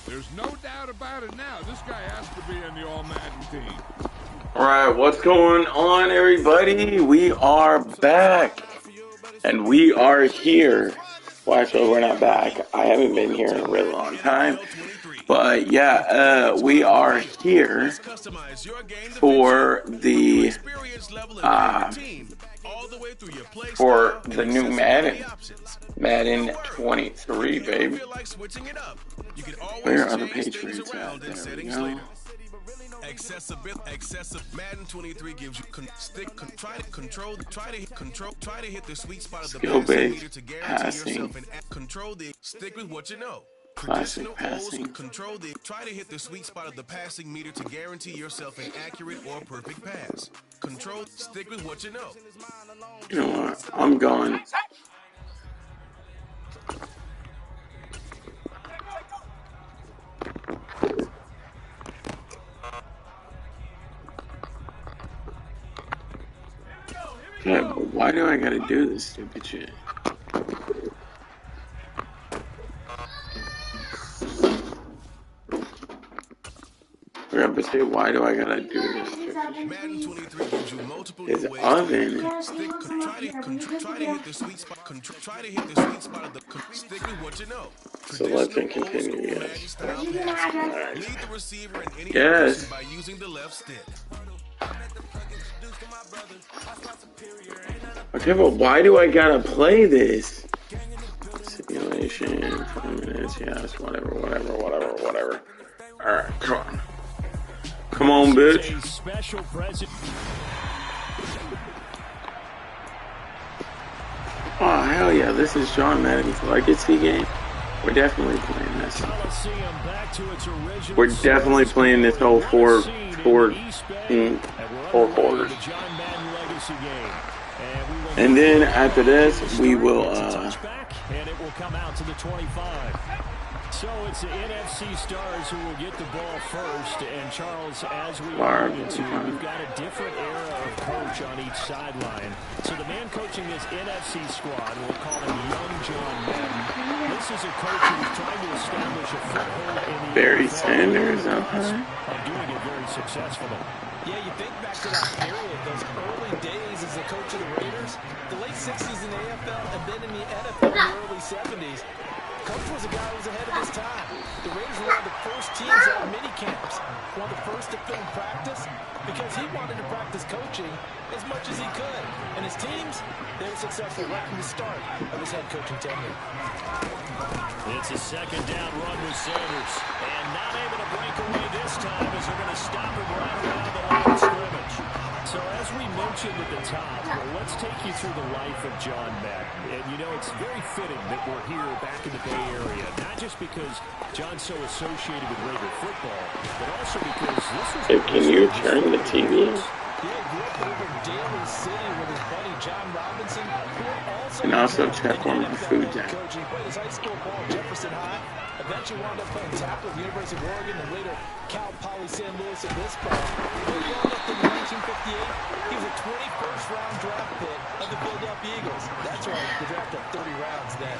There's no doubt about it now. This guy has to be in the All-Madden team. All right, what's going on, everybody? We are back, and we are here. Well, actually, we're not back. I haven't been here in a really long time. But yeah, we are here for the new Madden 23, baby. Where are the Patriots at? There we go. Madden 23 gives you try to hit the sweet spot of the skill-based meter to guarantee passing. yourself and control the stick with what you know. Classic passing. Try to hit the sweet spot of the passing meter to guarantee yourself an accurate or perfect pass. Stick with what you know. You know what? I'm going. Yeah, but why do I gotta do this stupid shit? Yeah, but say, why do I gotta do this stupid shit? Madden 23 gives you multiple His ways oven. Try to hit the sweet spot. Try to hit the sweet spot of the stick with what you know. Selecting continue, yes. Alright. Lead the receiver in any yes. by using the left stick. Okay, but why do I gotta play this? Simulation, 4 minutes, yes, whatever. Alright, come on. Come on, bitch. Oh, hell yeah, this is John Madden's legacy game. We're definitely playing this. We're definitely playing this whole four quarters. And then after this, we will and it will come out to the 25. So it's the NFC stars who will get the ball first. And Charles, as we alluded to, we've got a different era of coach on each sideline. So the man coaching this NFC squad, we'll call him Young John Madden. This is a coach who's trying to establish a foothold in the Barry Sanders up high. And doing it very successfully. Yeah, you think back to that period, those early days as the coach of the Raiders, the late 60s in the AFL, and then in the NFL in the early 70s. Coach was a guy who was ahead of his time. The Raiders were one of the first teams out of mini camps, one of the first to film practice, because he wanted to practice coaching as much as he could. And his teams, they were successful right from the start of his head coaching tenure. It's a second down run with Sanders. And not able to break away this time as they're going to stop him right around the line of scrimmage. So as we mentioned at the top, let's take you through the life of John Madden. And you know, it's very fitting that we're here back in the Bay Area. Not just because John's so associated with Raider football, but also because this was... Hey, can you turn the TV on? And also check on my food down. Eventually wound up playing tackle at the University of Oregon and later Cal Poly San Luis Obispo. When he wound up in 1958, he was a 21st round draft pick of the Philadelphia Eagles. That's right, the draft of 30 rounds then.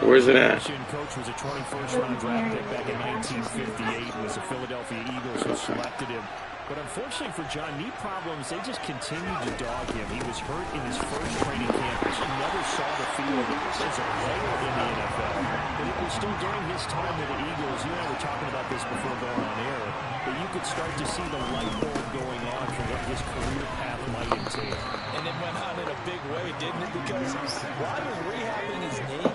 Where's it at? Coach was a 21st round draft pick back in 1958. It was the Philadelphia Eagles who selected him. But unfortunately for John, knee problems, they just continued to dog him. He was hurt in his first training camp. He never saw the field as a player in the NFL. But it was still during his time with the Eagles. You and I were talking about this before going on air. That you could start to see the light bulb going on for what his career path might entail. And it went on in a big way, didn't it? Because while he was rehabbing his knee,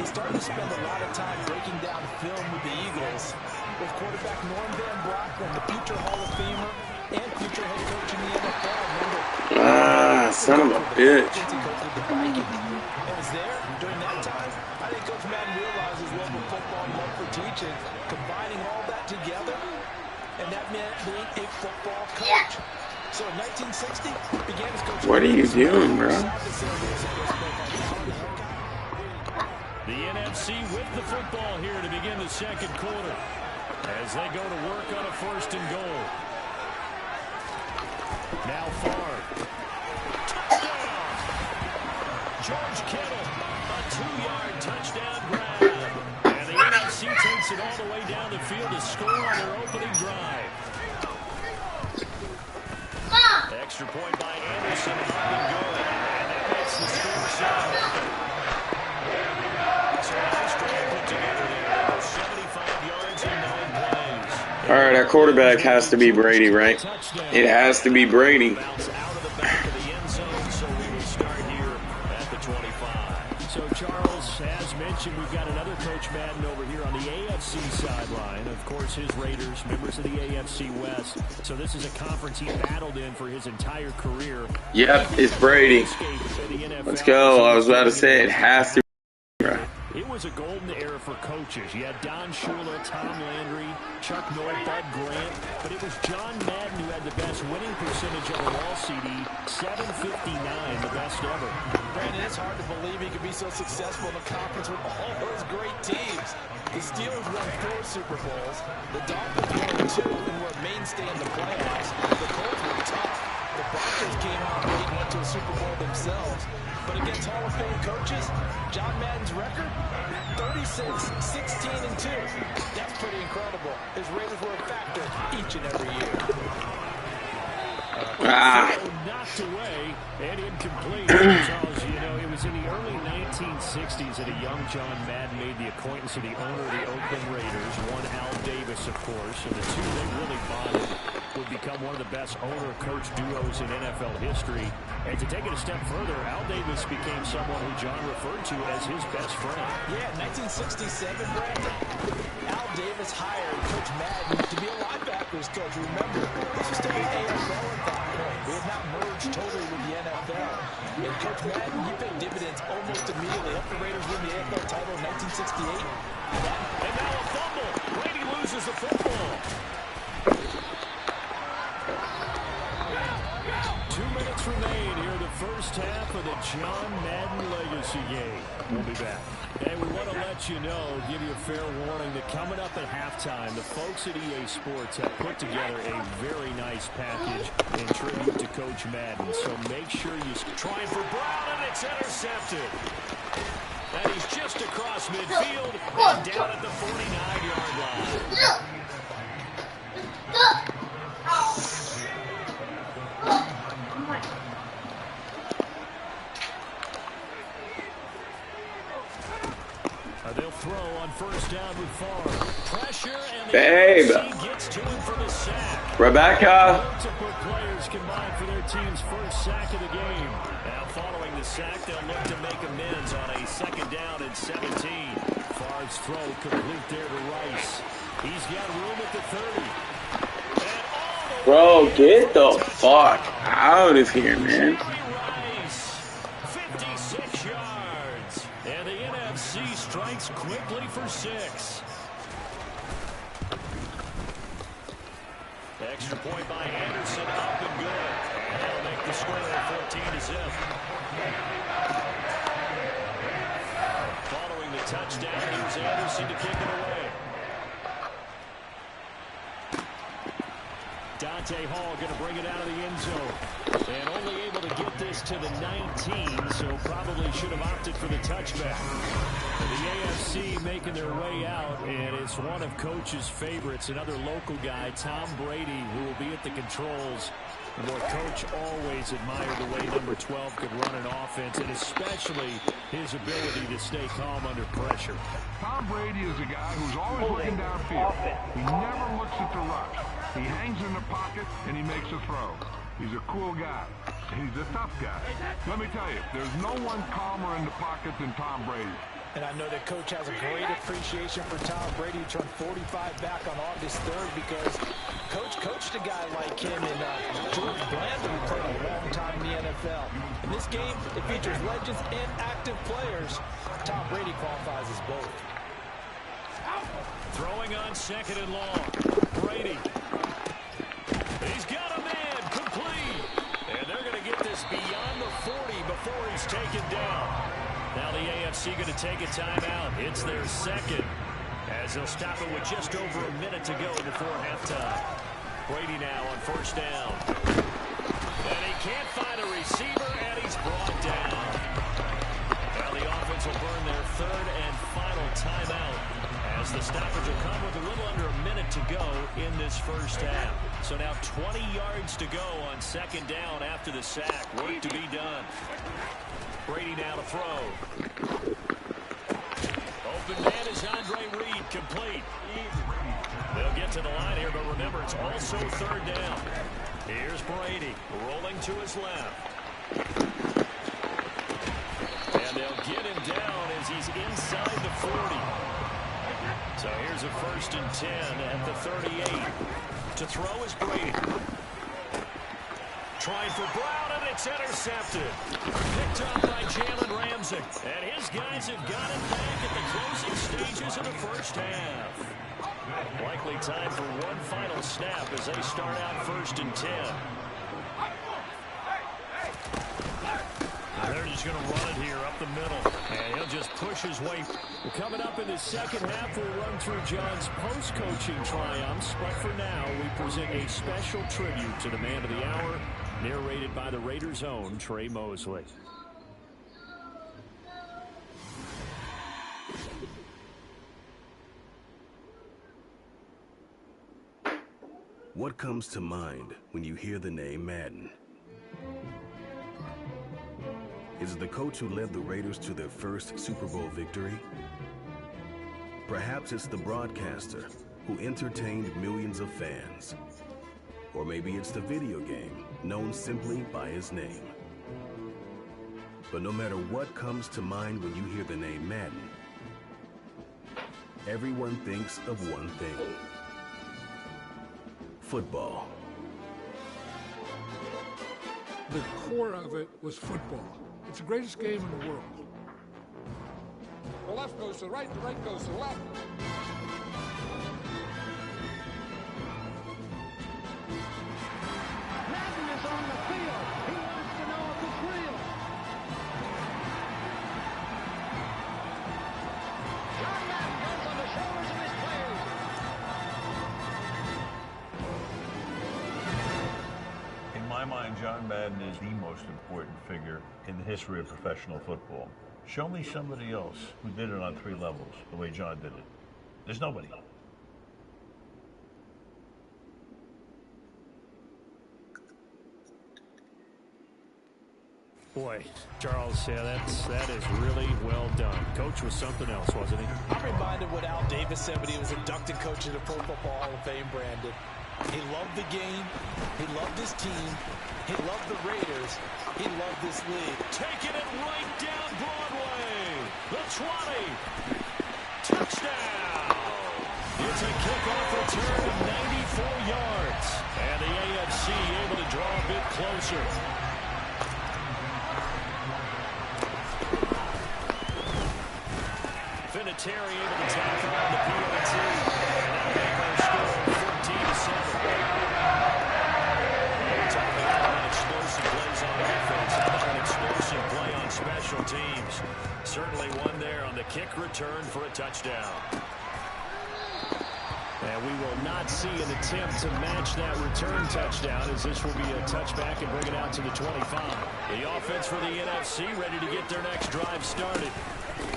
he started to spend a lot of time breaking down film with the Eagles. With quarterback Norm Van Brocklin, the future Hall of Famer and future head coach in the NFL. Ah, son of a bitch. And was there during that time. I think Coach Madden realizes what football and love for teaching, combining all that together, and that meant being a football coach. So in 1960, began his coaching. What are you doing, bro? The NFC with the football here to begin the second quarter. As they go to work on a first and goal. Now Favre. Touchdown! George Kittle, a 2-yard touchdown grab. And the NFC takes takes it all the way down the field to score on their opening drive. Extra point by Anderson, up and good. And that makes the score 7. So a nice drive put together there. 75 yards in 9 plays. All right, our quarterback has to be Brady, right? It has to be Brady. Bounce out of the back of the end zone, so we will start here at the 25. So, Charles, as mentioned, we've got another Coach Madden over here on the AFC sideline. Of course, his Raiders, members of the AFC West. So this is a conference he battled in for his entire career. Yep, it's Brady. Let's go. I was about to say it has to be. It was a golden era for coaches. You had Don Shula, Tom Landry, Chuck Noll, Bud Grant, but it was John Madden who had the best winning percentage overall, CD, 759, the best ever. Brandon, it's hard to believe he could be so successful in the conference with all those great teams. The Steelers won 4 Super Bowls. The Dolphins won 2 and were a mainstay in the playoffs. The Colts were tough. The Broncos came out late and went to a Super Bowl themselves. But against Hall of Fame coaches, John Madden's record, 36, 16, and 2. That's pretty incredible. His Raiders were a factor each and every year. Knocked away and incomplete. Charles, you know, it was in the early 1960s that a young John Madden made the acquaintance of the owner of the Oakland Raiders, one Al Davis, of course, and the two they really bonded. Would become one of the best owner-coach duos in NFL history. And to take it a step further, Al Davis became someone who John referred to as his best friend. Yeah, 1967, Brandon, Al Davis hired Coach Madden to be a linebackers coach. Remember, this was still the AFL at that point. We had not merged totally with the NFL. And Coach Madden, he paid dividends almost immediately. After the Raiders win the AFL title in 1968. And now a fumble. Brady loses the football. 2 minutes remain here in the first half of the John Madden Legacy game. We'll be back. And we want to let you know, give you a fair warning that coming up at halftime, the folks at EA Sports have put together a very nice package in tribute to Coach Madden. So make sure you try for Brown, and it's intercepted. And he's just across midfield and down at the 49-yard line. They'll throw on first down with Favre. Pressure and the gets to him for the sack. Rebecca. Multiple players combined for their team's first sack of the game. Now following the sack, they'll look to make amends on a second down and 17. Favre's throw complete there to Rice. He's got room at the 30. Bro, get the fuck out of here, man. Strikes quickly for 6. Extra point by Anderson, up and good. And that'll make the score 14-0. Following the touchdown, here's Anderson to kick it away. Dante Hall going to bring it out of the end zone. And only able to get this to the 19, so probably should have opted for the touchback. The AFC making their way out, and it's one of Coach's favorites, another local guy, Tom Brady, who will be at the controls. And boy, Coach always admired the way number 12 could run an offense, and especially his ability to stay calm under pressure. Tom Brady is a guy who's always looking downfield. He never looks at the rush. He hangs in the pocket, and he makes a throw. He's a cool guy. He's a tough guy. Let me tell you, there's no one calmer in the pocket than Tom Brady. And I know that Coach has a great appreciation for Tom Brady, who turned 45 back on August 3rd, because Coach coached a guy like him in George Blandon, who played a long time in the NFL. In this game, it features legends and active players. Tom Brady qualifies as both. Throwing on second and long. Brady. He's got a man, complete. And they're going to get this beyond the 40 before he's taken down. Now the AFC going to take a timeout. It's their second, as they'll stop it with just over a minute to go before halftime. Brady now on first down. And he can't find a receiver, and he's brought down. Now the offense will burn their third and final timeout As the stoppage will come with a little under a minute to go in this first half. So now 20 yards to go on second down after the sack. Work to be done. Brady now to throw. Open man is Andre Reed, complete. They'll get to the line here, but remember, it's also third down. Here's Brady, rolling to his left. And they'll get him down as he's inside the 40. So here's a 1st and 10 at the 38. To throw is Brady. Trying for Brown, and it's intercepted. Picked up by Jalen Ramsey. And his guys have got it back at the closing stages of the first half. Likely time for one final snap as they start out 1st and 10. They're just going to run it here up the middle. And he'll just push his way. Coming up in the second half, we'll run through John's post-coaching triumphs. But for now, we present a special tribute to the man of the hour, narrated by the Raiders' own Trey Mosley. What comes to mind when you hear the name Madden? Is it the coach who led the Raiders to their first Super Bowl victory? Perhaps it's the broadcaster who entertained millions of fans. Or maybe it's the video game known simply by his name. But no matter what comes to mind when you hear the name Madden, everyone thinks of one thing: football. The core of it was football. It's the greatest game in the world. The left goes to the right, the right goes to the left. Madden is on the field. He wants to know if it's real. John Madden goes on the shoulders of his players. In my mind, John Madden is the most important figure in the history of professional football. Show me somebody else who did it on 3 levels the way John did it. There's nobody. Boy, Charles, yeah, that is really well done. Coach was something else, wasn't he? I'm reminded what Al Davis said when he was inducted coach of the Pro Football Hall of Fame, Brandon. He loved the game. He loved his team. He loved the Raiders. He loved this league. Taking it right down Broadway. The 20. Touchdown. It's a kickoff return of 94 yards. And the AFC able to draw a bit closer. Vinatieri able to tackle on the PAT. And that'll make our score 14-7. Talking about explosive plays on offense. How about an explosive play on special teams? Certainly one there on the kick return for a touchdown. And we will not see an attempt to match that return touchdown, as this will be a touchback and bring it out to the 25. The offense for the NFC ready to get their next drive started.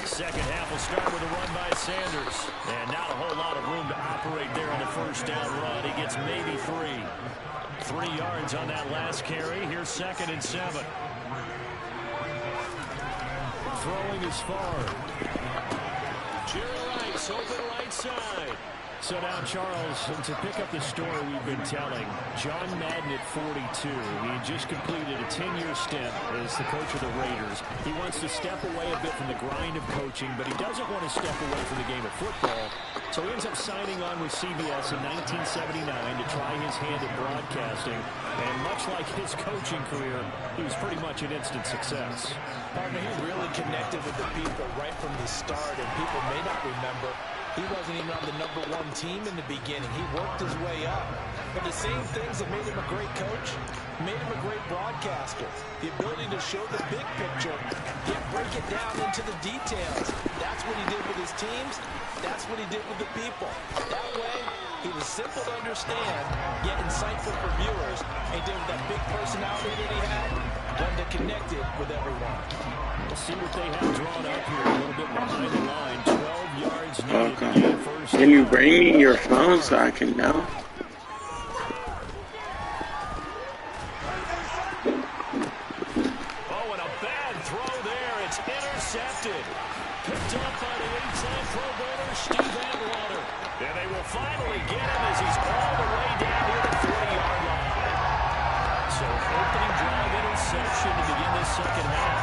Second half will start with a run by Sanders. And not a whole lot of room to operate there on the first down run. He gets maybe 3. 3 yards on that last carry. Here's 2nd and 7. Throwing is far. Jerry Rice open right side. So now, Charles, to pick up the story we've been telling, John Madden at 42, he had just completed a 10-year stint as the coach of the Raiders. He wants to step away a bit from the grind of coaching, but he doesn't want to step away from the game of football. So he ends up signing on with CBS in 1979 to try his hand at broadcasting. And much like his coaching career, he was pretty much an instant success. Partner, he really connected with the people right from the start, and people may not remember he wasn't even on the #1 team in the beginning. He worked his way up. But the same things that made him a great coach made him a great broadcaster. The ability to show the big picture, yet break it down into the details. That's what he did with his teams. That's what he did with the people. That way, he was simple to understand, yet insightful for viewers. And he did with that big personality that he had, one that connected with everyone. We'll see what they have drawn up here. A little bit behind the line. 12 yards needed to Welcome. gain first Can you down. bring me your phone so I can know? Oh, and a bad throw there. It's intercepted. Picked up by the 8-time Pro Bowler, Steve Atwater. And they will finally get him as he's all the way down here to the 40-yard line. So opening drive interception to begin this second half.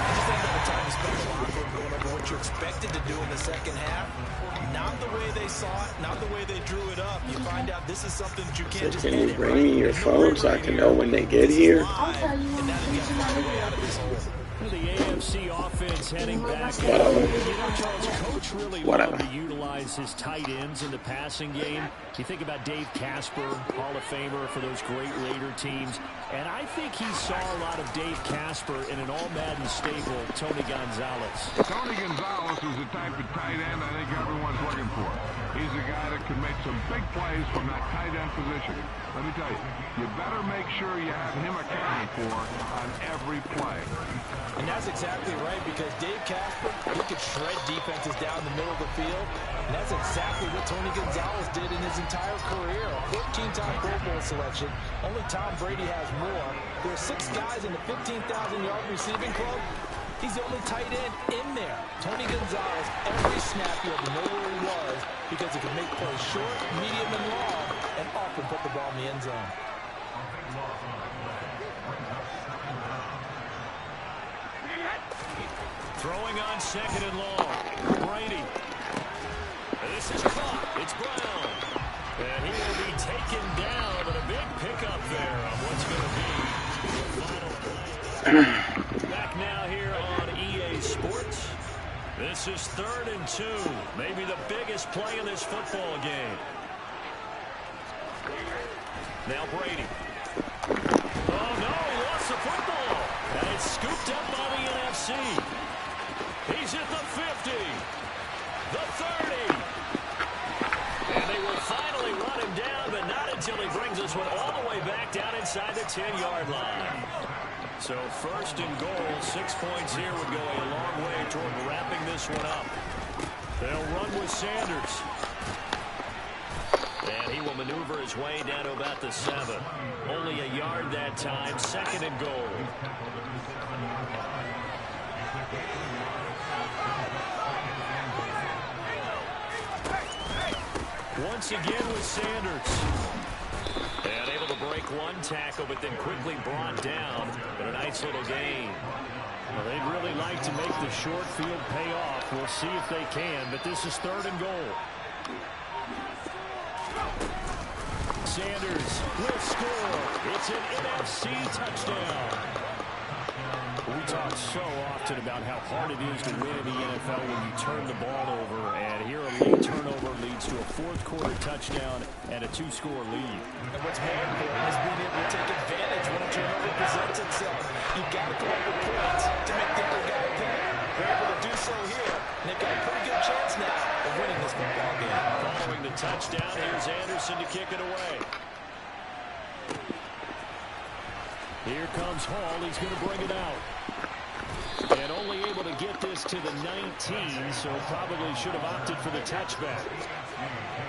I just think by the time you spend the locker room going over what you expected to do in the second half, not the way they saw it, not the way they drew it up. You find out this is something that you can't just Can edit. you bring me your phone so I can know when they get here? I'll tell you when you get to my The AFC offense heading back. Whatever. You know, Charles, Coach really Whatever. loved to utilize his tight ends in the passing game. You think about Dave Casper, Hall of Famer for those great Raider teams. And I think he saw a lot of Dave Casper in an all-Madden staple, Tony Gonzalez. Tony Gonzalez is the type of tight end I think everyone's looking for. He's a guy that can make some big plays from that tight end position. Let me tell you, you better make sure you have him accounted for on every play. And that's exactly right, because Dave Casper, he could shred defenses down the middle of the field. And that's exactly what Tony Gonzalez did in his entire career. A 14-time Pro Bowl selection. Only Tom Brady has more. There are 6 guys in the 15,000-yard receiving club. He's the only tight end in there. Tony Gonzalez, every snap you had to know where he was because he could make plays short, medium, and long, and often put the ball in the end zone. Throwing on second and long. Brady. This is caught. It's Brown. And he will be taken down, but a big pickup there on what's going to be the final play. Back now here on EA Sports. This is 3rd and 2. Maybe the biggest play in this football game. Now Brady. Oh, no, he lost the football. And it's scooped up by the NFC. He's at the 50, the 30. And they will finally run him down, but not until he brings this one all the way back down inside the 10-yard line. So 1st and goal, 6 points here would go a long way toward wrapping this one up. They'll run with Sanders. And he will maneuver his way down to about the 7. Only a yard that time, 2nd and goal. Once again with Sanders. And able to break one tackle, but then quickly brought down. But a nice little gain. Well, they'd really like to make the short field pay off. We'll see if they can, but this is 3rd and goal. Sanders will score. It's an NFC touchdown. We talk so often about how hard it is to win in the NFL when you turn the ball over. And here a late turnover leads to a 4th quarter touchdown and a 2-score lead. And what's more important is being able to take advantage when a turnover presents itself. You've got to come up with points to make the other guy pay. They're able to do so here. And they've got a pretty good chance now of winning this football game. Following the touchdown, here's Anderson to kick it away. Here comes Hall. He's going to bring it out. And only able to get this to the 19, so probably should have opted for the touchback.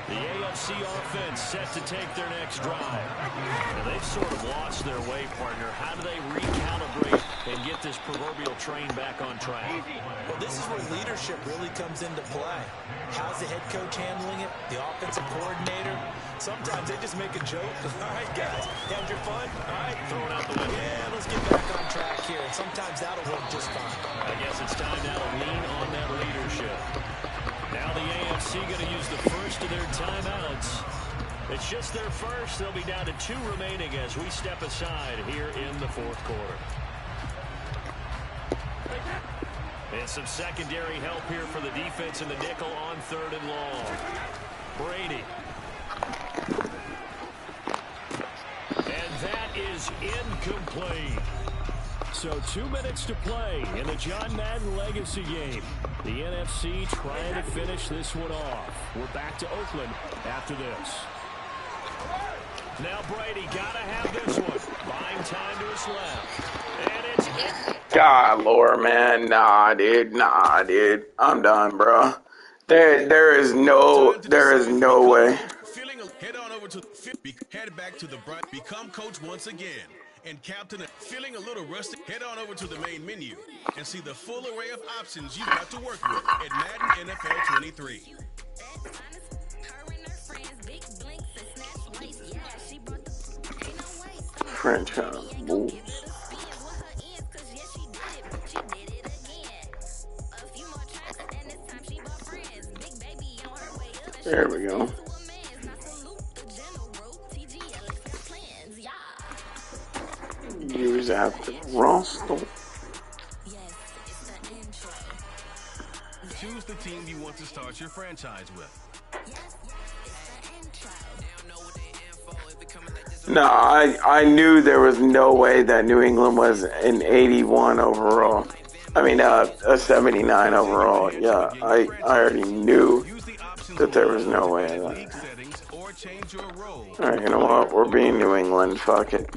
The AFC offense set to take their next drive. And they've sort of lost their way, partner. How do they recalibrate and get this proverbial train back on track? Well, this is where leadership really comes into play. How's the head coach handling it? The offensive coordinator? Sometimes they just make a joke. All right, guys, had your fun? All right, throw it out the window. Yeah, let's get back on track here. And sometimes that'll work just fine. I guess it's time now to lean on that leadership. Now the AFC going to use the first of their timeouts. It's just their first. They'll be down to 2 remaining as we step aside here in the 4th quarter. And some secondary help here for the defense in the nickel on 3rd and long. Brady. And that is incomplete. So 2 minutes to play in the John Madden Legacy game. The NFC trying to finish this one off. We're back to Oakland after this. Now Brady got to have this one. Buying time to his left. And it's in. God, Lord, man. Nah, dude. I'm done, bro. There is no way. Head back to the bright, become coach once again. And captain, feeling a little rusty, head on over to the main menu and see the full array of options you've got to work with at Madden NFL 23. Franchise moves. There we go. Use after roster. Choose the team you want to start your franchise with. No, I knew there was no way that New England was an 81 overall. I mean, a 79 overall. Yeah, I already knew that there was no way of that. Alright, you know what? We're being New England. Fuck it.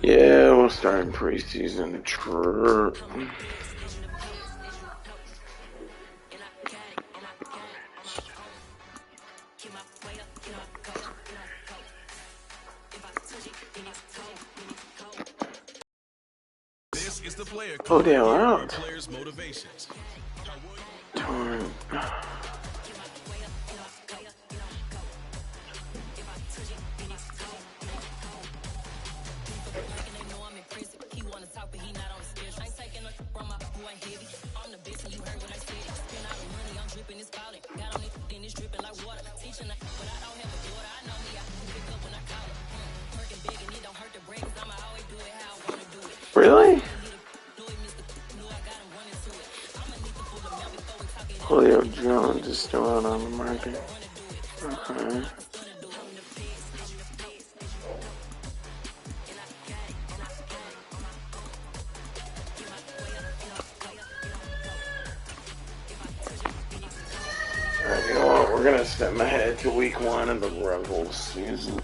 Yeah, we'll start in preseason. True. This is the player Oh, they're out. Players' motivations. Torn. Really? Julio Jones is still out on the market. Okay. Alright, you know what? We're gonna step ahead to week 1 of the regular season.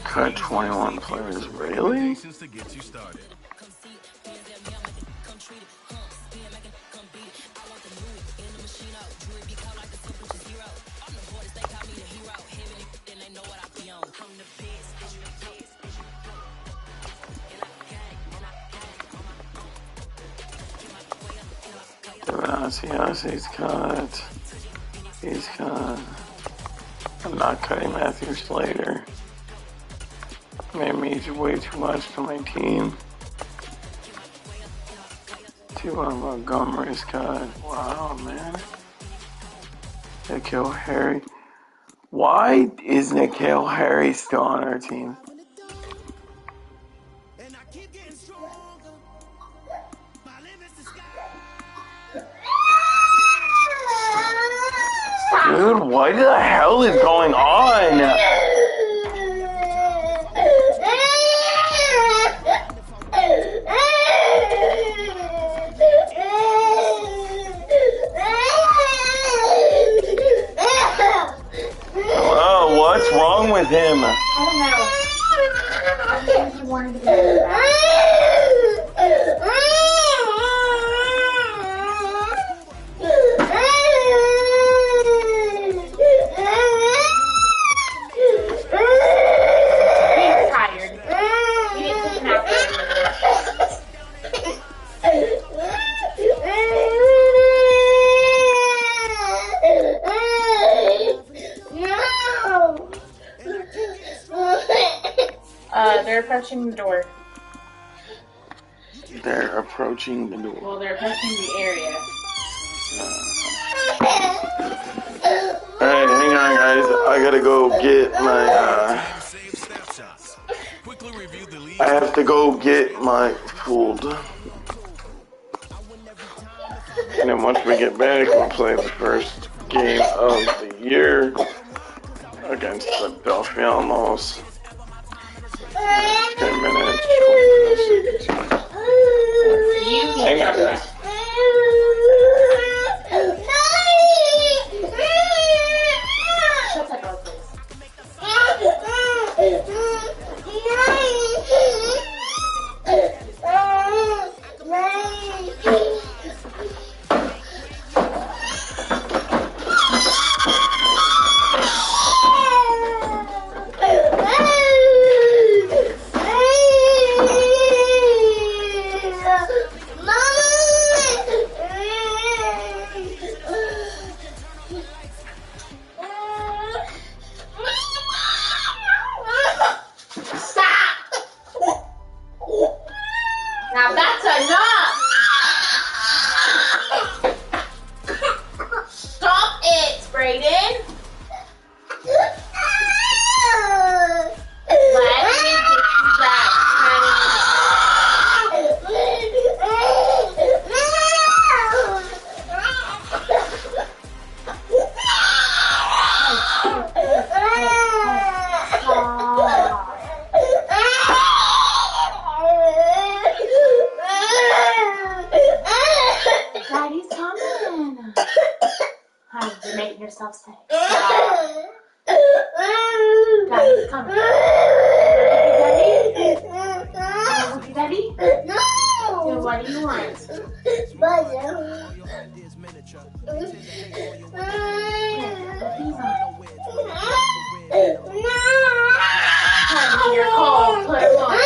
Cut 21 players, really? He's cut. He's cut. I'm not cutting Matthew Slater. Made me way too much to my team. T1 Montgomery's cut. Wow, man. N'Keal Harry. Why is N'Keal Harry still on our team? Dude, what the hell is going on? Hello, what's wrong with him? I don't know. I think he wanted to be back. No! They're approaching the door. They're approaching the door. Well, they're approaching the area. Alright, hang on, guys. I gotta go get my, I have to go get my food. And then once we get back, we'll play the first game of the year against Philadelphia almost. 10 minutes. Hang on, guys. Now that's enough! Stop it, Brayden! Let me get you back, Daddy's coming. Honey, you're making yourself sick. Daddy's coming. Daddy? No! So what do you want? Honey, you're cold. Put it on.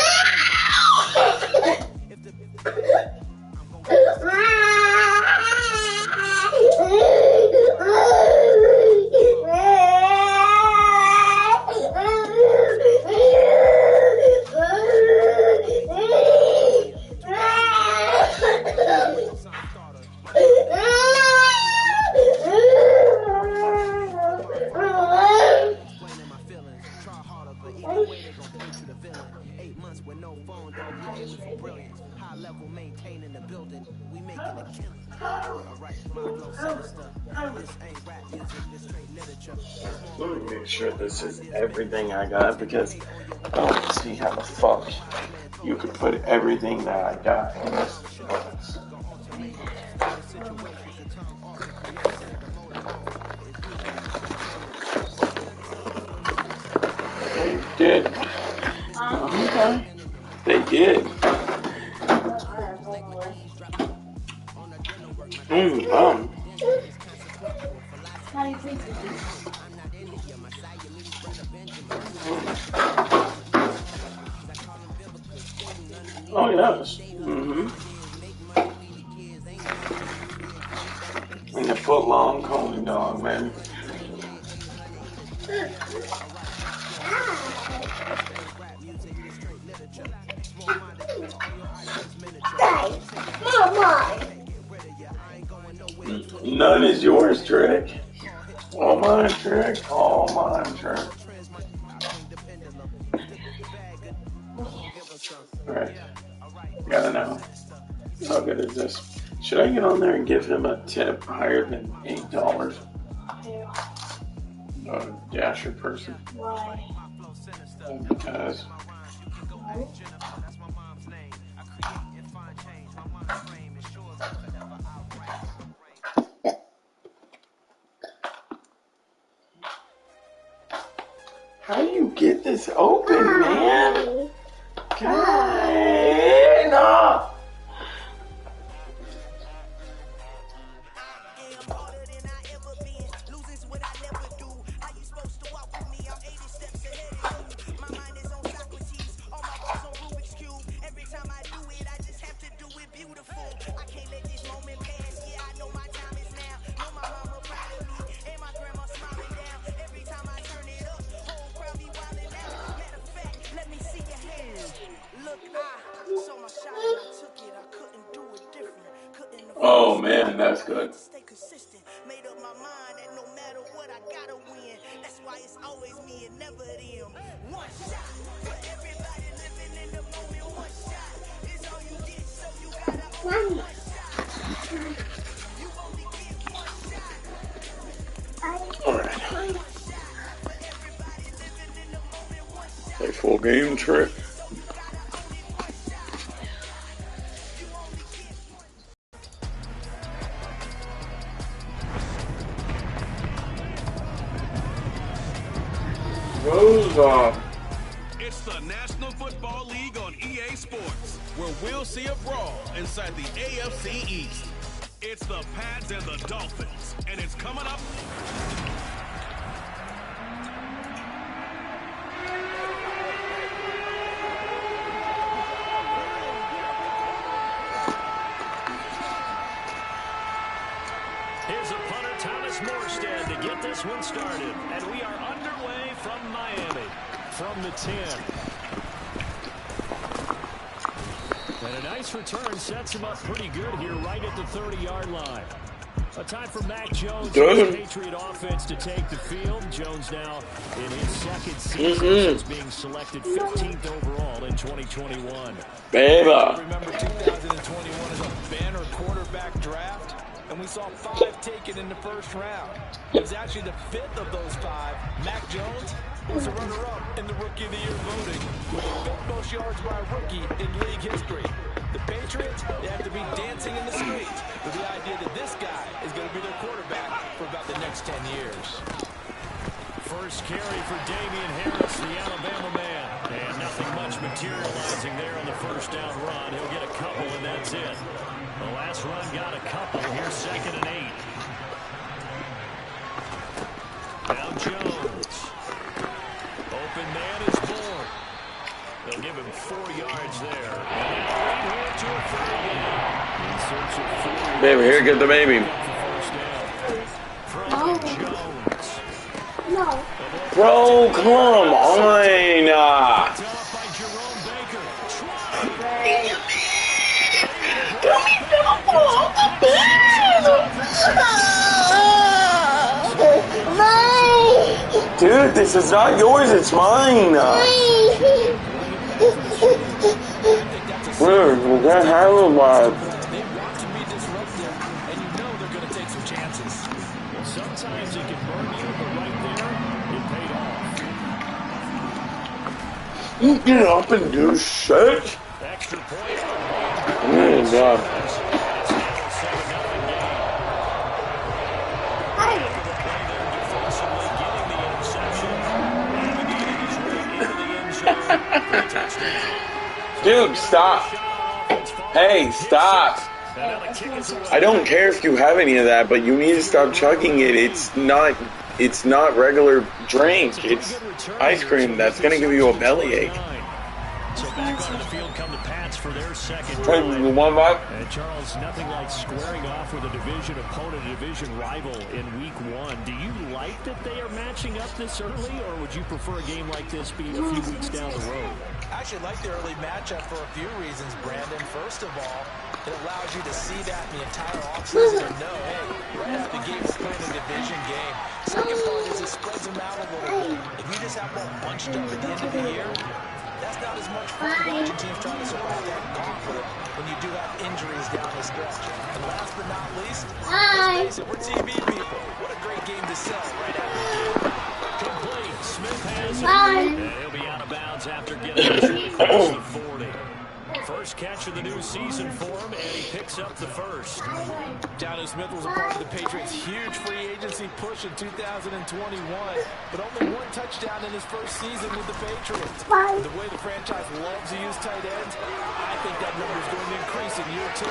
Let me make sure this is everything I got because I don't see how the fuck you could put everything that I got in this box. They did. Okay. They did. Oh, yes. And the foot-long coney dog, man. None is yours, Trick. All mine, Trick. All mine, Trick. Alright. Gotta know. How good is this? Should I get on there and give him a tip higher than $8? A Dasher person. Why? Because. How do you get this open, man? God, no. and that's good. Stay consistent, made up my mind that no matter what I gotta win. That's why it's always me and never them. One shot for everybody living in the moment. One shot is all you get, so you gotta own one shot. You only get one shot. Alright. Play full game trick. Goes off. It's the National Football League on EA Sports, where we'll see a brawl inside the AFC East. It's the Pats and the Dolphins, and it's coming up. Here's a punter, Thomas Morstead, to get this one started. And we are underway from Miami, from the 10. And a nice return sets him up pretty good here right at the 30-yard line. A time for Mac Jones, the Patriot offense, to take the field. Jones now in his second season since being selected 15th overall in 2021. Baby. Remember 2021 as a banner quarterback draft? And we saw 5 taken in the first round. It was actually the 5th of those 5. Mac Jones was a runner-up in the Rookie of the Year voting with the 5th most yards by a rookie in league history. The Patriots, they have to be dancing in the streets with the idea that this guy is going to be their quarterback for about the next 10 years. First carry for Damian Harris, the Alabama man. And nothing much materializing there on the first down run. He'll get a couple, and that's it. The last run got a couple. Here's 2nd and 8. Now Jones. Open man is born. They'll give him 4 yards there. And now right here to a 3rd down. In search of 4 Baby, here, get the baby. From Jones. No. Bro, come on. Dude, this is not yours, it's mine. We can't handle that. They want to be disruptive, and you know they're going to take some chances. Well, sometimes it can burn you, but right there, it paid off. You get up and do shit. Extra point. Oh, God. Dude, stop. Hey, stop. I don't care if you have any of that, but you need to stop chugging it. It's not regular drink. It's ice cream. That's going to give you a bellyache. So back onto the field come the Pats for their second drive. And Charles, nothing like squaring off with a division opponent, a division rival in week 1. Do you like that they are matching up this early, or would you prefer a game like this be a few weeks down the road? I actually like the early matchup for a few reasons, Brandon. First of all, it allows you to see that in the entire offseason and know, hey, right out the gate, we're playing a division game. Second part is it spreads them out a little bit. If you just have them bunched up at the end of the year, that's not as much fun watching teams trying to survive that gauntlet when you do have injuries down the stretch. And last but not least, let's face it, we're TV people. What a great game to sell right out the gate. Complete. Smith has it. And he'll be out of bounds after getting across the 40. First catch of the new season for him, and he picks up the first. Jonnu Smith was a part of the Patriots' huge free agency push in 2021, but only 1 touchdown in his first season with the Patriots. The way the franchise loves to use tight ends, I think that number is going to increase in year 2.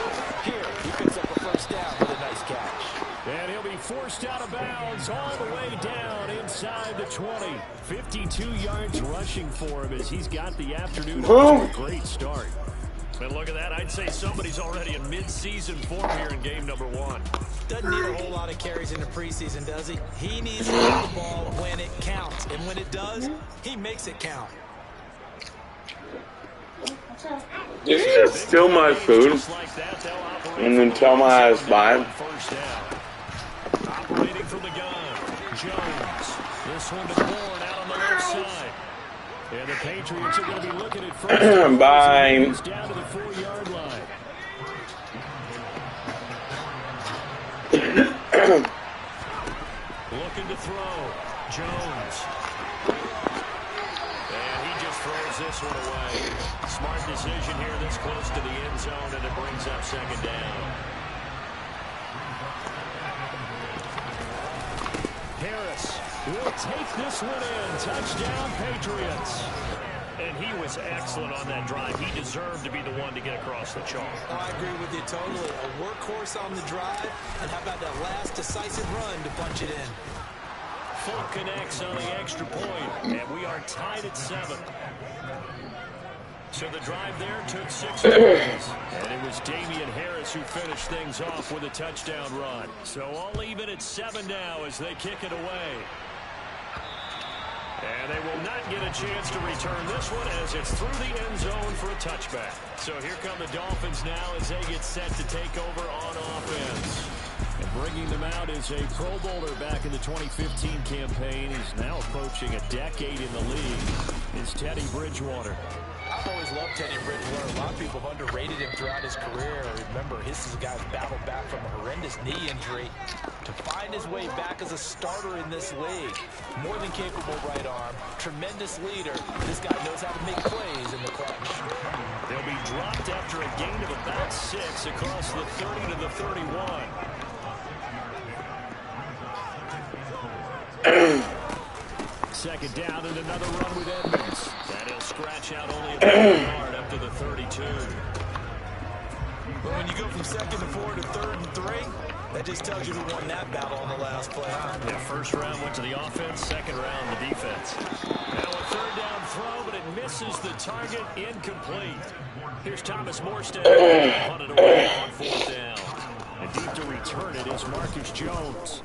Here, he picks up a first down with a nice catch. And he'll be forced out of bounds all the way down inside the 20. 52 yards rushing for him as he's got the afternoon off to a great start. And look at that. I'd say somebody's already in mid-season form here in game number 1. Doesn't need a whole lot of carries in the preseason, does he? He needs to get the ball when it counts. And when it does, he makes it count. Did you just steal my food and then tell my ass bye? one to Bourne out on the left side. And the Patriots are going to be looking at first. Bye. Down to the 4-yard line. Looking to throw. Jones. And he just throws this one away. Smart decision here this close to the end zone, and it brings up second down. Harris will take this one in. Touchdown, Patriots. And he was excellent on that drive. He deserved to be the one to get across the chalk. Oh, I agree with you totally. A workhorse on the drive. And how about that last decisive run to punch it in? Full connects on the extra point. And we are tied at 7. So the drive there took 6 plays. And it was Damian Harris who finished things off with a touchdown run. So all even at 7 now as they kick it away. And they will not get a chance to return this one as it's through the end zone for a touchback. So here come the Dolphins now as they get set to take over on offense. And bringing them out is a Pro Bowler back in the 2015 campaign. He's now approaching a decade in the league. It's Teddy Bridgewater. I've always loved Teddy Bridgewater. A lot of people have underrated him throughout his career. Remember, this is a guy who battled back from a horrendous knee injury to find his way back as a starter in this league. More than capable right arm. Tremendous leader. This guy knows how to make plays in the clutch. They'll be dropped after a gain of about 6 across the 30 to the 31. Second down and another run with Edmonds. And he'll scratch out only about a yard up to the 32. But when you go from 2nd to 4 to 3rd and 3, that just tells you who won that battle on the last play. Yeah, first round went to the offense, second round the defense. Now a 3rd down throw, but it misses the target, incomplete. Here's Thomas Morstead, punted away on 4th down. And deep to return it is Marcus Jones.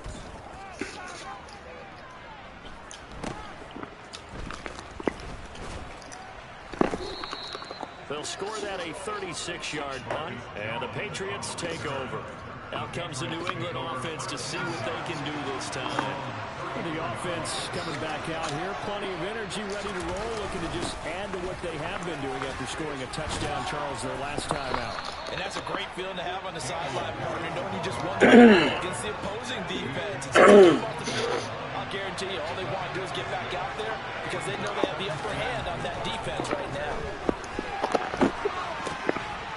They'll score that a 36-yard punt, and the Patriots take over. Out comes the New England offense to see what they can do this time. The offense coming back out here, plenty of energy, ready to roll, looking to just add to what they have been doing after scoring a touchdown, Charles, their last time out. And that's a great feeling to have on the sideline, partner, knowing you just won the game against the opposing defense. I'll guarantee you all they want to do is get back out there because they know they have the upper hand on that defense right now.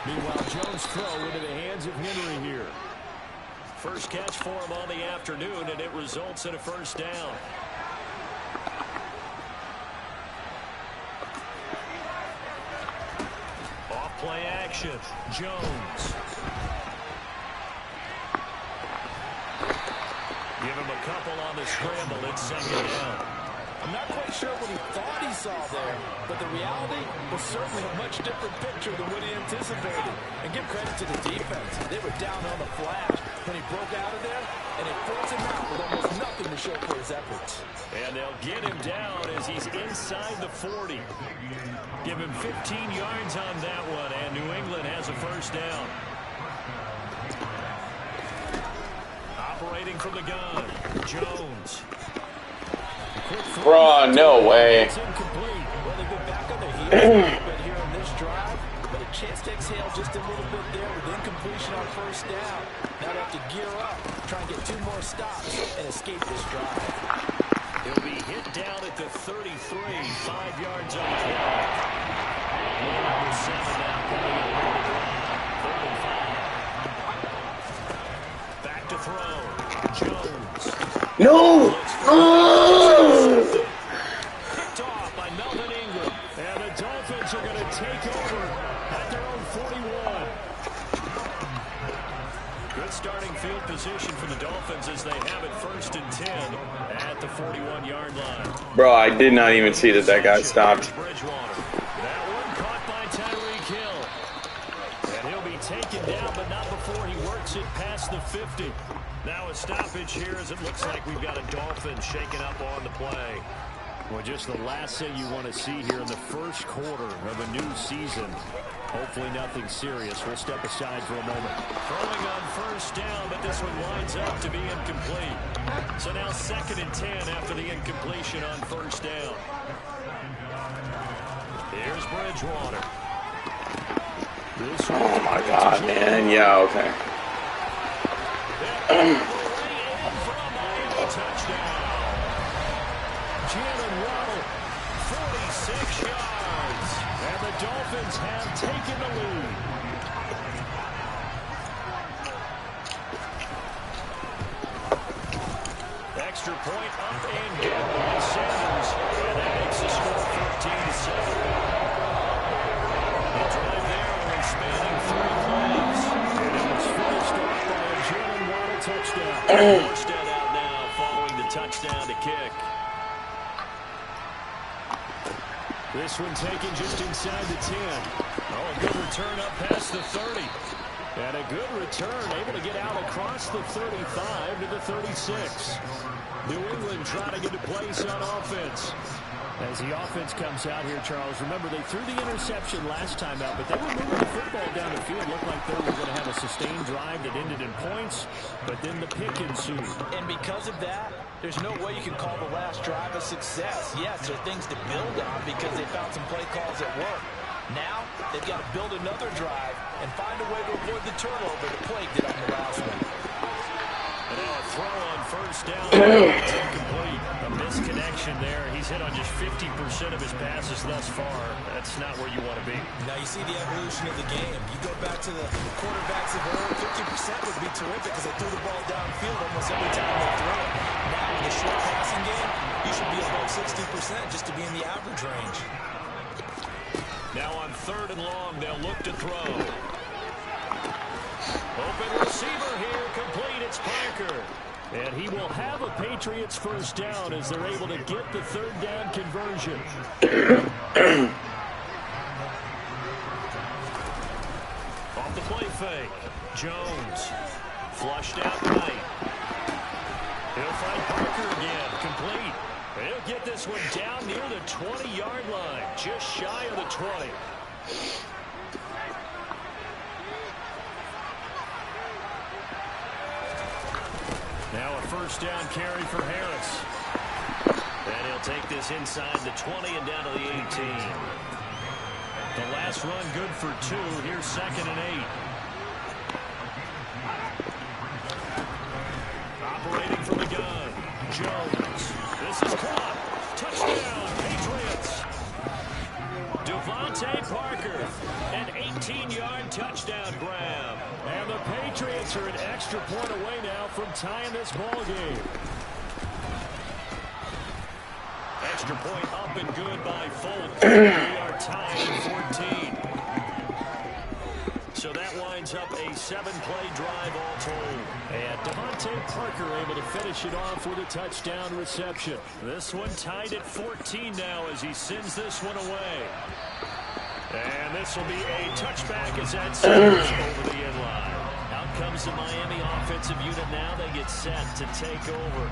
Meanwhile, Jones' throw into the hands of Henry here. First catch for him on the afternoon, and it results in a first down. Off-play action, Jones. Give him a couple on the scramble. It's 2nd down. I'm not quite sure what he thought he saw there, but the reality was certainly a much different picture than what he anticipated. And give credit to the defense. They were down on the flash when he broke out of there, and it forced him out with almost nothing to show for his efforts. And they'll get him down as he's inside the 40. Give him 15 yards on that one, and New England has a first down. Operating from the gun, Jones. Bro, no way. It's incomplete. Well, they've been back on their heels a little bit here on this drive, but a chance to exhale just a little bit there with incompletion on first down. Now they have to gear up, try and get 2 more stops, and escape this drive. He'll be hit down at the 33, 5 yards on the clock. Number 7 now coming up on the drive. 3rd and 5. Back to throw. Jones. No! Oh! Picked off by Melvin Ingram. And the Dolphins are going to take over at their own 41. Good starting field position for the Dolphins as they have it 1st and 10 at the 41-yard line. Bro, I did not even see that got stopped. That one caught by Tyreek Hill. And he'll be taken down, but not before he works it past the 50. Now a stoppage here as it looks like we've got a Dolphin shaking up on the play. Well, just the last thing you want to see here in the first quarter of a new season. Hopefully nothing serious. We'll step aside for a moment. Throwing on first down, but this one winds up to be incomplete. So now 2nd and 10 after the incompletion on first down. Here's Bridgewater. Oh my God, man. Yeah, okay. Touchdown. Jalen Waddle, 46 yards. And the Dolphins have taken the lead. Extra point up and good by Sanders. And that makes the score 14-7. The drive there only spanning 3 plays. And it was finished off by a Jalen Waddle touchdown. Morstead out now following the touchdown to kick. This one taken just inside the 10. Oh, a good return up past the 30. And a good return, able to get out across the 35 to the 36. New England trying to get a place on offense. As the offense comes out here, Charles, remember they threw the interception last time out, but they were moving the football down the field. Looked like they were going to have a sustained drive that ended in points, but then the pick ensued. And because of that, there's no way you can call the last drive a success. Yes, there are things to build on because they found some play calls that work. Now, they've got to build another drive and find a way to avoid the turnover that plagued it on the last one. And now a throw on first down. It's incomplete. A misconnection there. He's hit on just 50% of his passes thus far. That's not where you want to be. Now you see the evolution of the game. You go back to the quarterbacks of old, 50% would be terrific because they threw the ball downfield almost every time they threw it. Now with the short passing game, you should be above 60% just to be in the average range. Now on 3rd and long, they'll look to throw. Open receiver here, complete, it's Parker. And he will have a Patriots first down as they're able to get the 3rd down conversion. Off the play fake, Jones. Flushed out right. He'll find Parker again, complete. He'll get this one down near the 20-yard line, just shy of the 20. Now a first down carry for Harris. And he'll take this inside the 20 and down to the 18. The last run good for 2. Here's 2nd and 8. Operating from the gun, Jones. This is caught. Touchdown, Patriots. Devontae Parker, an 18-yard touchdown grab. And the Patriots are an extra point away now from tying this ball game. Extra point up and good by Folk. We are tied 14. So that winds up a 7-play drive all told. And Devontae Parker able to finish it off with a touchdown reception. This one tied at 14 now as he sends this one away. And this will be a touchback as that Sanders over the end line. Out comes the Miami offensive unit now. They get set to take over.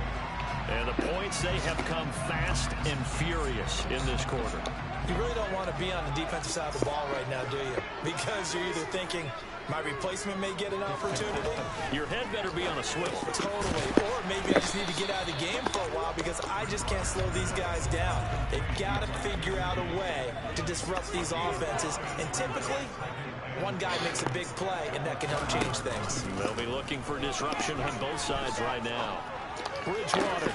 And the points, they have come fast and furious in this quarter. You really don't want to be on the defensive side of the ball right now, do you? Because you're either thinking, my replacement may get an opportunity. Your head better be on a swivel. Totally. Or maybe I just need to get out of the game for a while because I just can't slow these guys down. They've got to figure out a way to disrupt these offenses. And typically, one guy makes a big play, and that can help change things. They'll be looking for disruption on both sides right now. Bridgewater.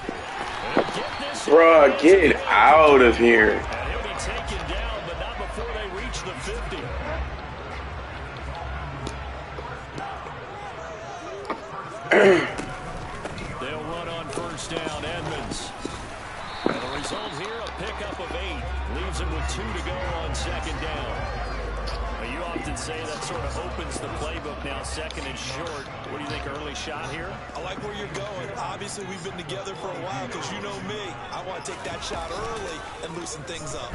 Bruh, get out of here. And he'll be taken down, but not before they reach the 50. They'll run on first down, Edmonds. And the result here, a pickup of 8. Leaves him with 2 to go on 2nd down. You often say that sort of opens the playbook now, 2nd and short. What do you think, early shot here? I like where you're going. Obviously, we've been together for a while because you know me. I want to take that shot early and loosen things up.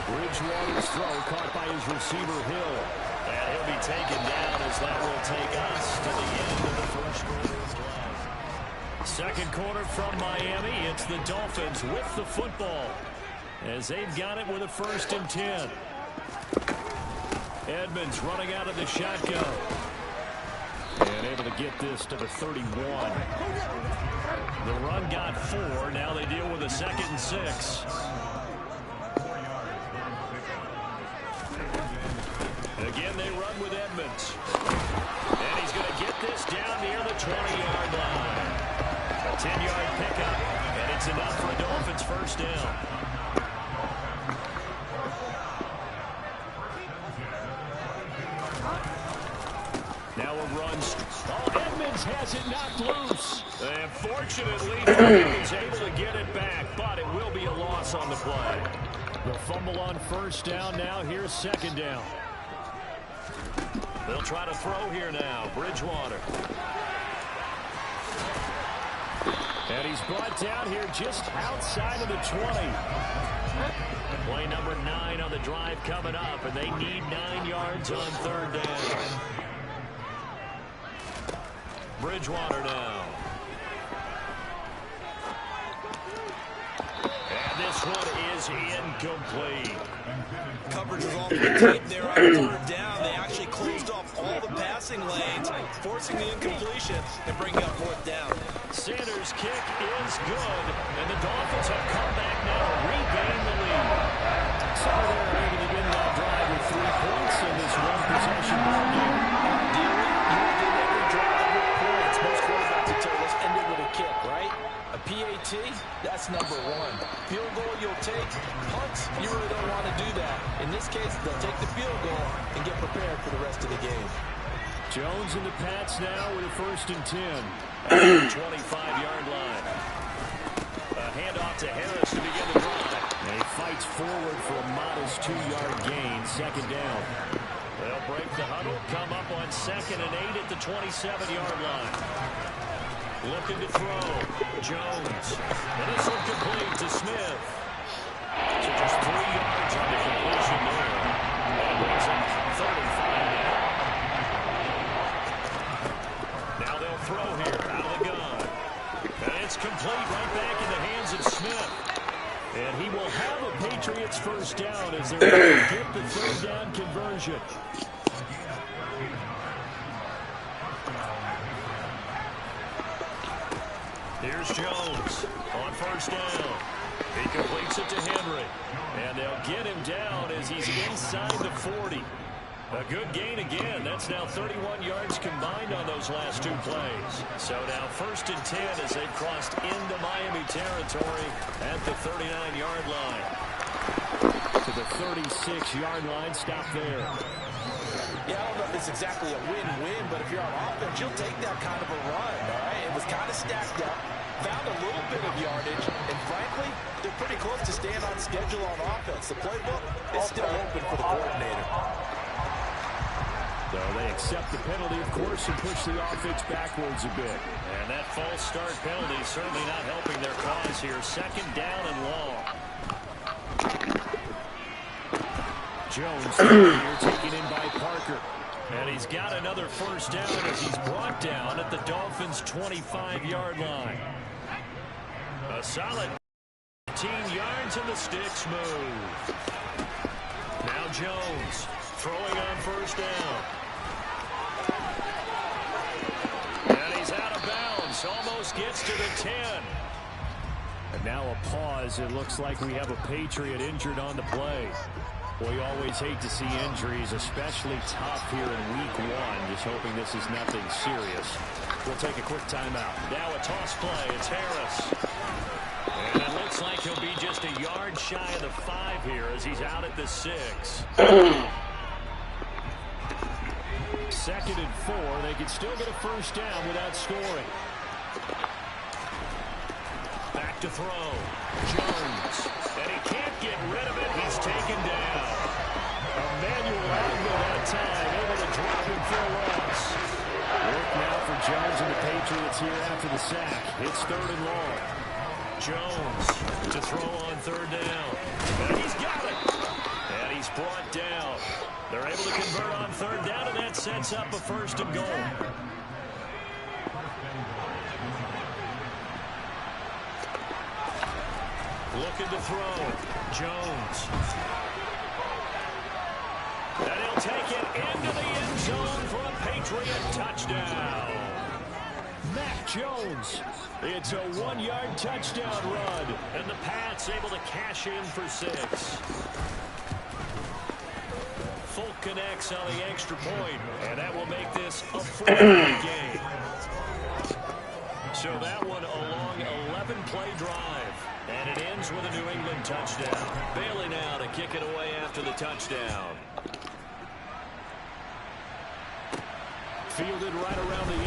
Bridgewater's throw caught by his receiver, Hill. And he'll be taken down as that will take us to the end of the first quarter of play. 2nd quarter from Miami. It's the Dolphins with the football as they've got it with a 1st and 10. Edmonds running out of the shotgun. And able to get this to the 31. The run got 4. Now they deal with a 2nd and 6. Again, they run with Edmonds. And he's going to get this down near the 20-yard line. A 10-yard pickup, and it's enough for a Dolphins first down. Now a run. Oh, Edmonds has it knocked loose. And fortunately, he's able to get it back, but it will be a loss on the play. The fumble on first down now. Here's 2nd down. They'll try to throw here now. Bridgewater. And he's brought down here just outside of the 20. Play number 9 on the drive coming up, and they need 9 yards on 3rd down. Bridgewater now. And this one is incomplete. Coverage was all the tape there on 3rd down. They actually closed off all the passing lanes, forcing the incompletion and bringing up 4th down. Sanders' kick is good, and the Dolphins have come back now to regain the lead. So they're able to get that drive with 3 points in this one-possession ball game. Every drive with points. Most quarterbacks will tell us ended with a kick, right? A PAT, that's number 1. Field goal you'll take. Punts, you really don't want to do that. In this case, they'll take the field goal and get prepared for the rest of the game. Jones and the Pats now with a 1st and 10. At the 25-yard line. A handoff to Harris to begin the drive. And he fights forward for a modest 2-yard gain. 2nd down. They'll break the huddle, come up on 2nd and 8 at the 27-yard line. Looking to throw. Jones. And this one complete to Smith. So just 3 yards on the completion there. That brings up 3rd and 5 now. Now they'll throw here out of the gun. And it's complete right back in the hands of Smith. And he will have a Patriots first down as they're going to get the 3rd down conversion. Here's Jones on first down. He completes it to Henry. And they'll get him down as he's inside the 40. A good gain again. That's now 31 yards combined on those last 2 plays. So now 1st and 10 as they've crossed into Miami territory at the 39-yard line. To the 36-yard line. Stop there. Yeah, I don't know if it's exactly a win-win, but if you're on offense, you'll take that kind of a run, all right? It was kind of stacked up, found a little bit of yardage, and frankly, they're pretty close to staying on schedule on offense. The playbook is still open for the coordinator. So they accept the penalty, of course, and push the offense backwards a bit. And that false start penalty is certainly not helping their cause here. 2nd down and long. Jones here taken in by Parker. And he's got another first down as he's brought down at the Dolphins' 25-yard line. A solid 15 yards and the sticks move. Now Jones throwing on first down. And he's out of bounds. Almost gets to the 10. And now a pause. It looks like we have a Patriot injured on the play. We always hate to see injuries, especially tough here in week 1. Just hoping this is nothing serious. We'll take a quick timeout. Now a toss play. It's Harris. And it looks like he'll be just a yard shy of the 5 here as he's out at the 6. 2nd and 4. They can still get a first down without scoring. Back to throw. Jones. And he can't get rid of it. He's taken down. Emmanuel Agnew that time, able to drop him for a loss. Work now for Jones and the Patriots here after the sack. It's 3rd and long. Jones to throw on 3rd down. And he's got it. And he's brought down. They're able to convert on 3rd down, and that sets up a 1st and goal. Looking to throw. Jones. And he'll He'll take it into the end zone for a Patriot touchdown. Mac Jones. It's a 1-yard touchdown run. And the Pats able to cash in for 6. Folk connects on the extra point, and that will make this a 4-point game. So that one a long 11-play drive, and it ends with a New England touchdown. Bailey now to kick it away after the touchdown. Fielded right around the 8.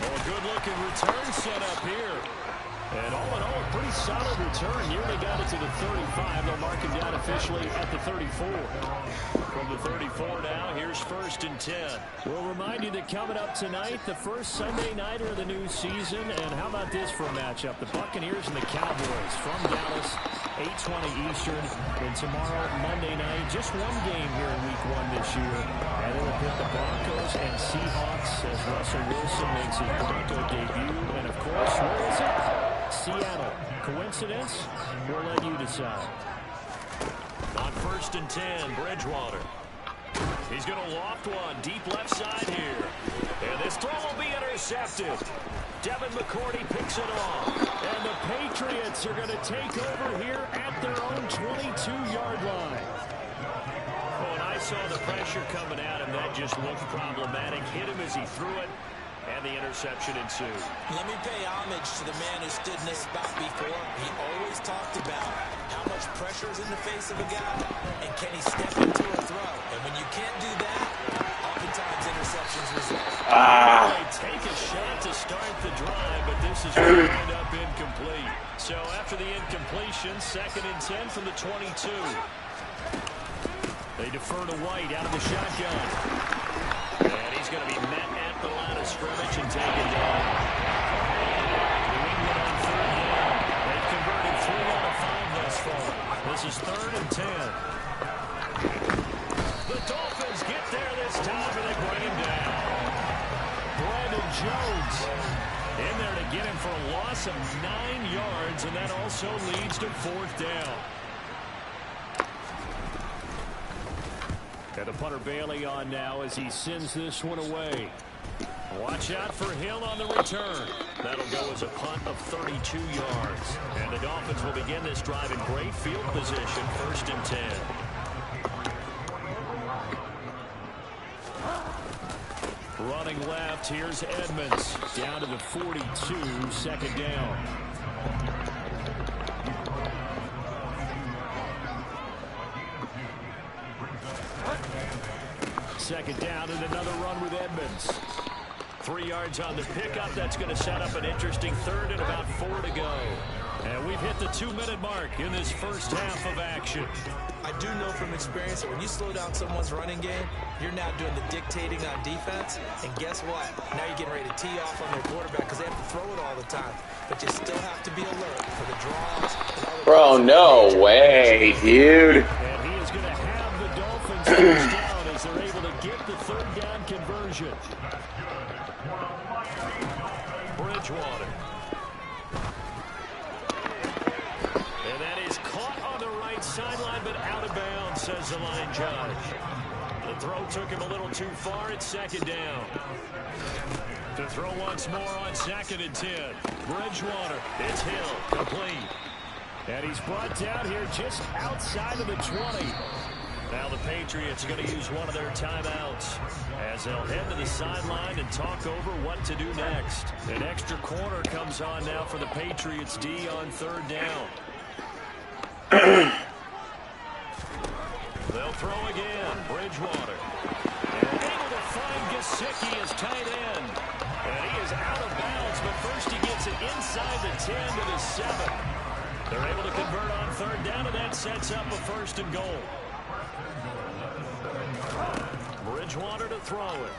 Oh, a good-looking return set up here. And all in all, a pretty solid return. Nearly got it to the 35. They'll mark him down officially at the 34. From the 34 now, here's 1st and 10. We'll remind you that coming up tonight, the first Sunday nighter of the new season. And how about this for a matchup? The Buccaneers and the Cowboys from Dallas, 8:20 Eastern. And tomorrow, Monday night, just one game here in Week 1 this year. And it will pit the Broncos and Seahawks as Russell Wilson makes his Bronco debut. And, of course, where is it? Seattle. Coincidence? We'll let you decide. On 1st and 10, Bridgewater. He's going to loft one deep left side here. And this throw will be intercepted. Devin McCourty picks it off. And the Patriots are going to take over here at their own 22-yard line. Oh, and I saw the pressure coming at him. That just looked problematic. Hit him as he threw it. And the interception ensued. Let me pay homage to the man who stood in this spot before. He always talked about how much pressure is in the face of a guy, and can he step into a throw. And when you can't do that, oftentimes interceptions result. They take a shot to start the drive, but this is going to end up incomplete. So after the incompletion, 2nd and 10 from the 22. They defer to White out of the shotgun. And he's going to be met at the line of scrimmage and taken down. New England on 3rd down. They've converted 3 out of 5 thus far. This is 3rd and 10. The Dolphins get there this time, and they bring him down. Brandon Jones in there to get him for a loss of 9 yards, and that also leads to 4th down. And the punter Bailey on now as he sends this one away. Watch out for Hill on the return. That'll go as a punt of 32 yards. And the Dolphins will begin this drive in great field position, 1st and 10. Running left, here's Edmonds. Down to the 42, 2nd down. Second down and another run with Edmonds. 3 yards on the pickup. That's going to set up an interesting 3rd and about 4 to go. And we've hit the 2-minute mark in this first half of action. I do know from experience that when you slow down someone's running game, you're now doing the dictating on defense. And guess what? Now you're getting ready to tee off on their quarterback because they have to throw it all the time. But you still have to be alert for the draws. Bro, no way, dude. And he is going to have the Dolphins first down as they're able to get the 3rd down conversion. Bridgewater. And that is caught on the right sideline, but out of bounds, says the line judge. The throw took him a little too far. It's 2nd down. To throw once more on 2nd and 10. Bridgewater. It's Hill. Complete. And he's brought down here just outside of the 20. Now the Patriots are going to use one of their timeouts as they'll head to the sideline and talk over what to do next. An extra corner comes on now for the Patriots D on 3rd down. They'll throw again. Bridgewater. And able to find Gesicki as tight end. And he is out of bounds, but first he gets it inside the 10 to the 7. They're able to convert on 3rd down, and that sets up a 1st and goal. Bridgewater to throw it.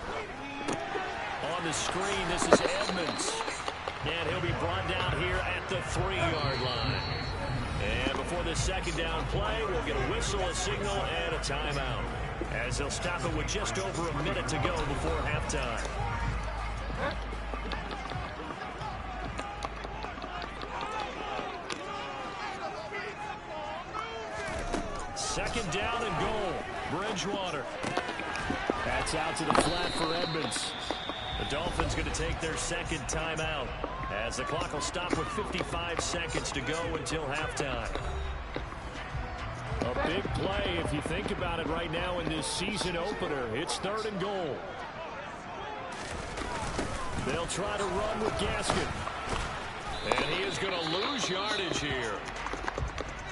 On the screen, this is Edmonds. And he'll be brought down here at the 3-yard line. And before the 2nd down play, we'll get a whistle, a signal, and a timeout. As they'll stop it with just over a minute to go before halftime. 2nd down and goal. Bridgewater. That's out to the flat for Edmonds. The Dolphins going to take their second timeout as the clock will stop with 55 seconds to go until halftime. A big play if you think about it right now in this season opener. It's 3rd and goal. They'll try to run with Gaskin. And he is going to lose yardage here.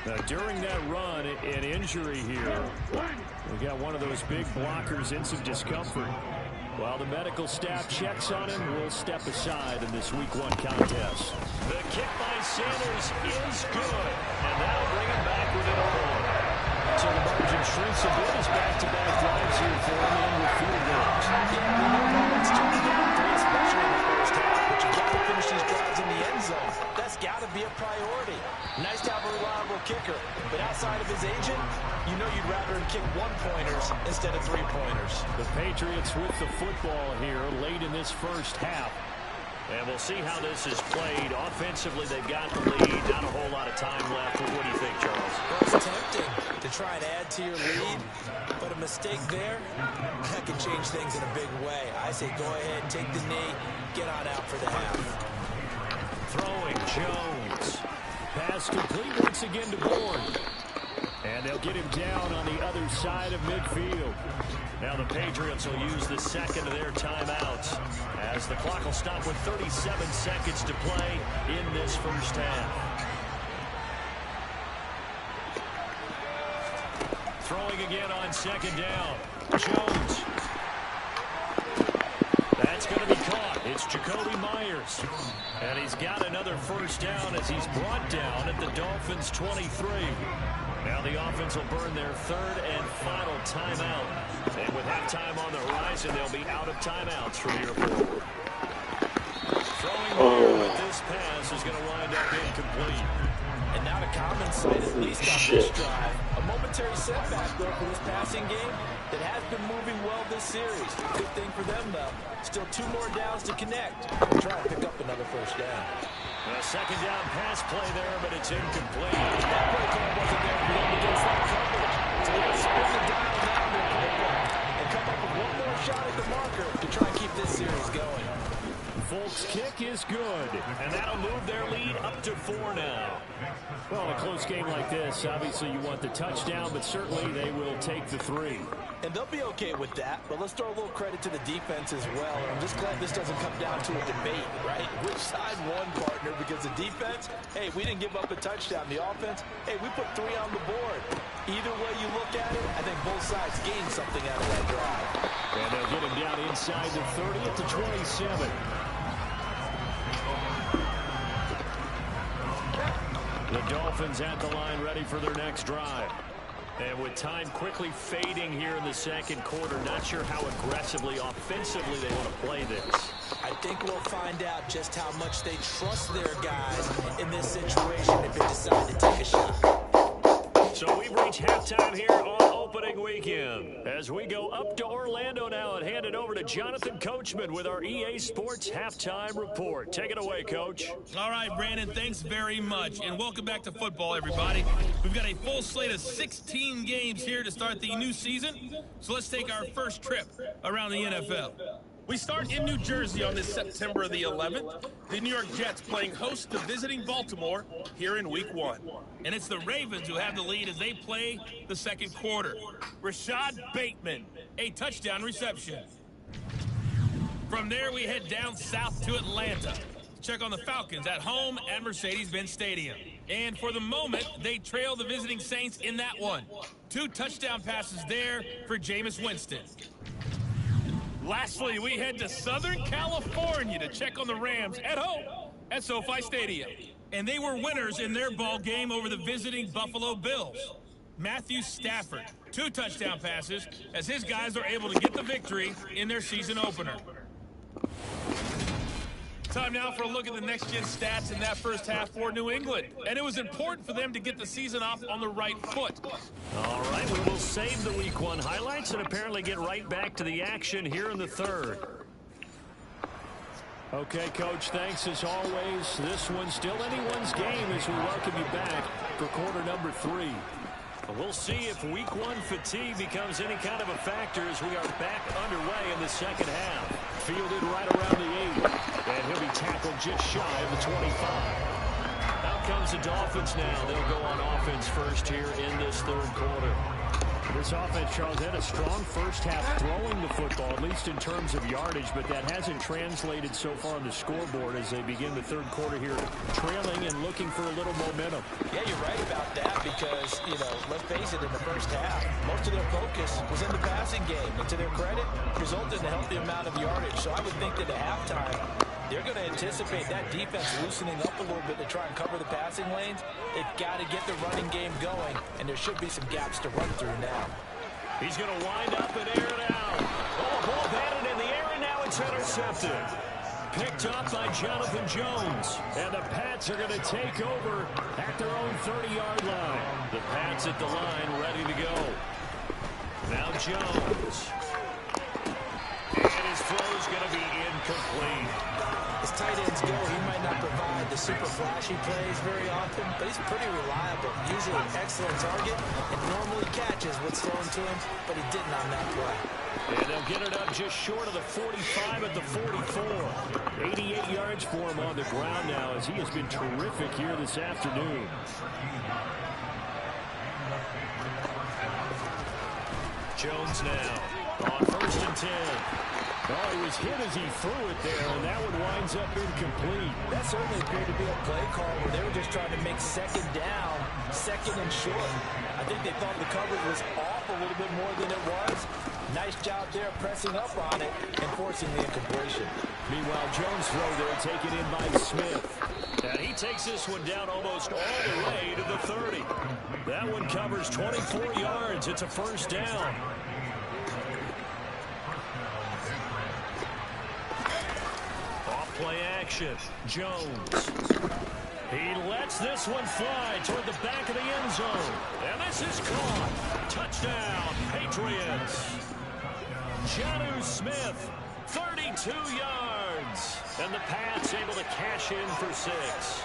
Now, during that run, an injury here. We got one of those big blockers in some discomfort. While the medical staff checks on him, we'll step aside in this Week 1 contest. The kick by Sanders is good. And that'll bring him back within a point. So the margin shrinks a bit as back-to-back drives here for him and with field goals. It's turning down 3, especially in the first half. But you've got to finish these drives in the end zone. That's got to be a priority. Nice to have a reliable kicker. But outside of his agent, you know you'd rather him kick 1-pointers instead of 3-pointers. The Patriots with the football here late in this first half. And we'll see how this is played. Offensively, they've got the lead. Not a whole lot of time left. What do you think, Charles? Well, it's tempting to try and add to your lead, but a mistake there, that can change things in a big way. I say go ahead, take the knee, get on out for the half. Throwing Jones. Pass complete once again to Bourne. And they'll get him down on the other side of midfield. Now the Patriots will use the second of their timeouts as the clock will stop with 37 seconds to play in this first half. Throwing again on second down. Jones. That's going to be caught. It's Jacoby Myers. And he's got another first down as he's brought down at the Dolphins' 23. Now the offense will burn their 3rd and final timeout. And with halftime on the horizon, they'll be out of timeouts from here forward. Throwing there with this pass is going to wind up incomplete. And not a common sight, at least on this drive. A momentary setback, though, for this passing game that has been moving well this series. Good thing for them, though. Still 2 more downs to connect. They'll try to pick up another first down. A second down pass play there, but it's incomplete. That play call wasn't there for them against that coverage. So they're going to spin the dial down their playbook and come up with one more shot at the marker to try and keep this series going. Folk's kick is good, and that'll move their lead up to 4 now. Well, in a close game like this, obviously you want the touchdown, but certainly they will take the 3. And they'll be okay with that, but let's throw a little credit to the defense as well. And I'm just glad this doesn't come down to a debate, right? Which side won, partner? Because the defense, hey, we didn't give up a touchdown. The offense, hey, we put 3 on the board. Either way you look at it, I think both sides gained something out of that drive. And they'll get him down inside the 30 at the 27. The Dolphins at the line ready for their next drive. And with time quickly fading here in the second quarter, not sure how aggressively, offensively they want to play this. I think we'll find out just how much they trust their guys in this situation if they decide to take a shot. So we've reached halftime here on opening weekend. As we go up to Orlando now and hand it over to Jonathan Coachman with our EA Sports Halftime Report. Take it away, Coach. All right, Brandon, thanks very much. And welcome back to football, everybody. We've got a full slate of 16 games here to start the new season. So let's take our first trip around the NFL. We start in New Jersey on this September the 11th. The New York Jets playing host to visiting Baltimore here in Week 1. And it's the Ravens who have the lead as they play the second quarter. Rashad Bateman, a touchdown reception. From there, we head down south to Atlanta. Check on the Falcons at home at Mercedes-Benz Stadium. And for the moment, they trail the visiting Saints in that one. 2 touchdown passes there for Jameis Winston. Lastly, we head to Southern California to check on the Rams at home at SoFi Stadium. And they were winners in their ball game over the visiting Buffalo Bills. Matthew Stafford, 2 touchdown passes as his guys are able to get the victory in their season opener. Time now for a look at the next-gen stats in that first half for New England. And it was important for them to get the season off on the right foot. All right, we will save the Week 1 highlights and apparently get right back to the action here in the third. Okay, Coach, thanks as always. This one's still anyone's game as we welcome you back for quarter number 3. We'll see if week 1 fatigue becomes any kind of a factor as we are back underway in the second half. Fielded right around the 8. And he'll be tackled just shy of the 25. Out comes the Dolphins now. They'll go on offense first here in this third quarter. This offense, Charles, had a strong first half throwing the football, at least in terms of yardage, but that hasn't translated so far on the scoreboard as they begin the third quarter here, trailing and looking for a little momentum. Yeah, you're right about that because, let's face it, in the first half, most of their focus was in the passing game. And to their credit, resulted in a healthy amount of yardage. So I would think that at halftime, they're going to anticipate that defense loosening up a little bit to try and cover the passing lanes. They've got to get the running game going, and there should be some gaps to run through now. He's going to wind up and air it out. Oh, ball batted in the air, and now it's intercepted. Picked up by Jonathan Jones. And the Pats are going to take over at their own 30-yard line. The Pats at the line, ready to go. Now Jones. And his throw's going to be incomplete. As tight ends go, he might not provide the super flashy plays very often, but he's pretty reliable. Usually an excellent target and normally catches what's thrown to him, but he didn't on that play. And they'll get it up just short of the 45 at the 44. 88 yards for him on the ground now as he has been terrific here this afternoon. Jones now on 1st and 10. Oh, he was hit as he threw it there, and that one winds up incomplete. That certainly appeared to be a play call where they were just trying to make second down, second and short. I think they thought the coverage was off a little bit more than it was. Nice job there pressing up on it and forcing the incompletion. Meanwhile, Jones' throw there taken in by Smith. And he takes this one down almost all the way to the 30. That one covers 24 yards. It's a first down. Play action. Jones. He lets this one fly toward the back of the end zone. And this is caught. Touchdown, Patriots. Jonnu Smith, 32 yards. And the Pats able to cash in for 6.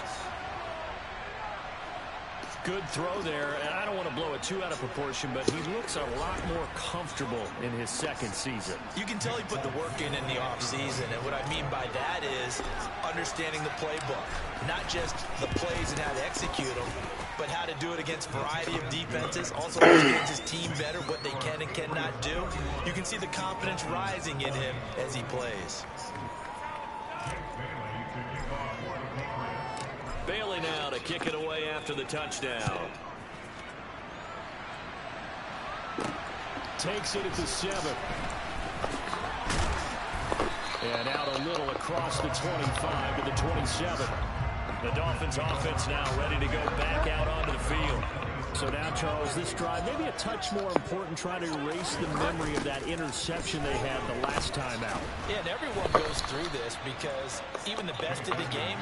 Good throw there, and I don't want to blow it too out of proportion, but he looks a lot more comfortable in his second season. You can tell he put the work in the offseason, and what I mean by that is understanding the playbook. Not just the plays and how to execute them, but how to do it against a variety of defenses. Also understands his team better, what they can and cannot do. You can see the confidence rising in him as he plays. Bailey now to kick it away after the touchdown. Takes it at the 7. And out a little across the 25 to the 27. The Dolphins offense now ready to go back out onto the field. So now, Charles, this drive maybe a touch more important, trying to erase the memory of that interception they had the last time out. Yeah, and everyone goes through this because even the best of the game,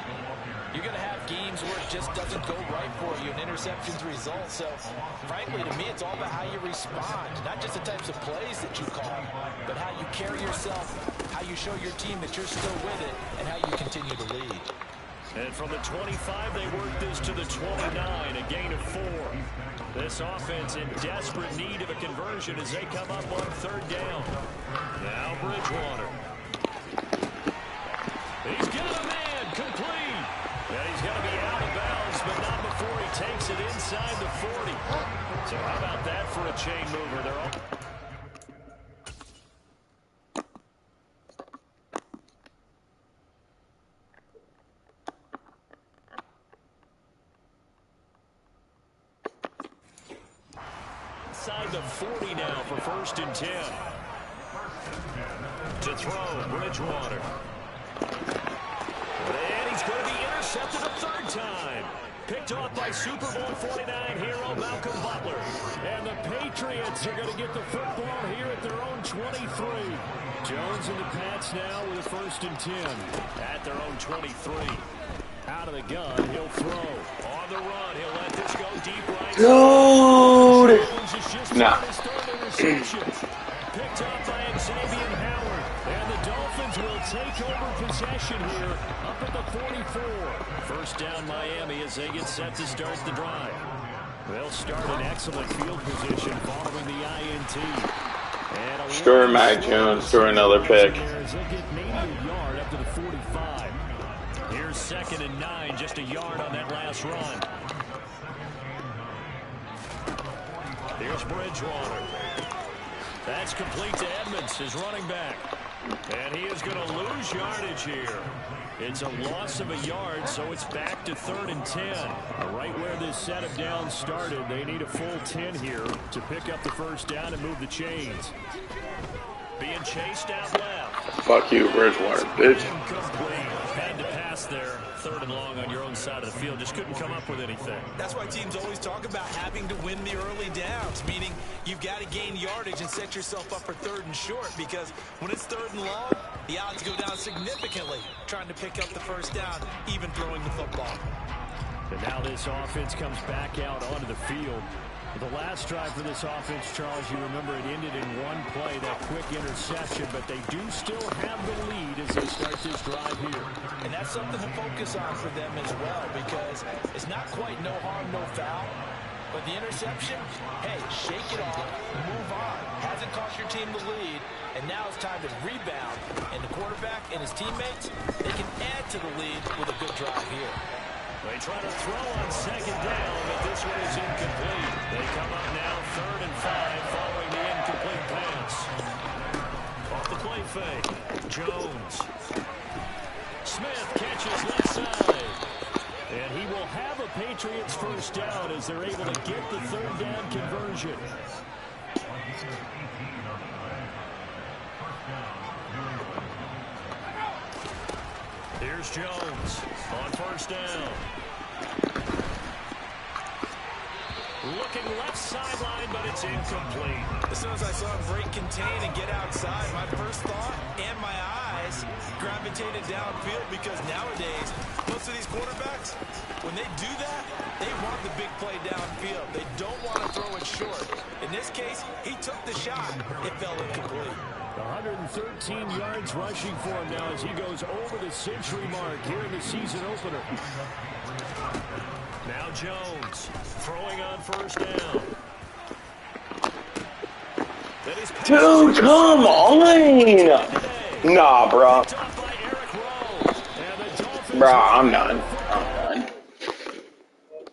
you're going to have games where it just doesn't go right for you, and interceptions result. So, frankly, to me, it's all about how you respond, not just the types of plays that you call, but how you carry yourself, how you show your team that you're still with it, and how you continue to lead. And from the 25, they work this to the 29, a gain of 4. This offense in desperate need of a conversion as they come up on 3rd down. Now Bridgewater. He's got a man, complete. And he's going to be out of bounds, but not before he takes it inside the 40. So how about that for a chain mover? They're all... inside the 40 now for 1st and 10. To throw, Bridgewater. And he's going to be intercepted a 3rd time. Picked off by Super Bowl 49 hero Malcolm Butler. And the Patriots are going to get the football here at their own 23. Jones and the Pats now with a 1st and 10 at their own 23. Out of the gun, he'll throw. On the run, he'll let this go deep right. Dude! Nah. Picked up by Xavier Howard. And the Dolphins will take over possession here up at the 44. 1st down Miami as they get set to start the drive. They'll start an excellent field position following the INT. Sure, Mac Jones for another pick. They'll get maybe a yard up to the 45. Here's 2nd and 9, just a yard on that last run. Here's Bridgewater. That's complete to Edmonds, his running back. And he is going to lose yardage here. It's a loss of a yard, so it's back to 3rd and 10. Right where this set of downs started, they need a full 10 here to pick up the first down and move the chains. Being chased out left. Fuck you, Bridgewater, bitch. Had to pass there. 3rd and long on your own side of the field. Just couldn't come up with anything. That's why teams always talk about having to win the early downs, meaning you've got to gain yardage and set yourself up for 3rd and short, because when it's 3rd and long, the odds go down significantly trying to pick up the first down, even throwing the football. And now this offense comes back out onto the field. The last drive for this offense, Charles, you remember it ended in one play, that quick interception, but they do still have the lead as they start this drive here. And that's something to focus on for them as well, because it's not quite no harm, no foul, but the interception, hey, shake it off, move on. Hasn't cost your team the lead, and now it's time to rebound, and the quarterback and his teammates, they can add to the lead with a good drive here. They try to throw on 2nd down, but this one is incomplete. They come up now 3rd and 5 following the incomplete pass. Off the play fake. Jones. Smith catches left side. And he will have a Patriots first down as they're able to get the 3rd down conversion. Here's Jones on 1st down. Looking left sideline, but it's incomplete. As soon as I saw him break contain and get outside, my first thought and my eyes gravitated downfield, because nowadays, most of these quarterbacks, when they do that, they want the big play downfield. They don't want to throw it short. In this case, he took the shot. It fell incomplete. 113 yards rushing for him now as he goes over the century mark here in the season opener. Now Jones throwing on 1st down. Dude, come on! Nah, bro. Bro, I'm done.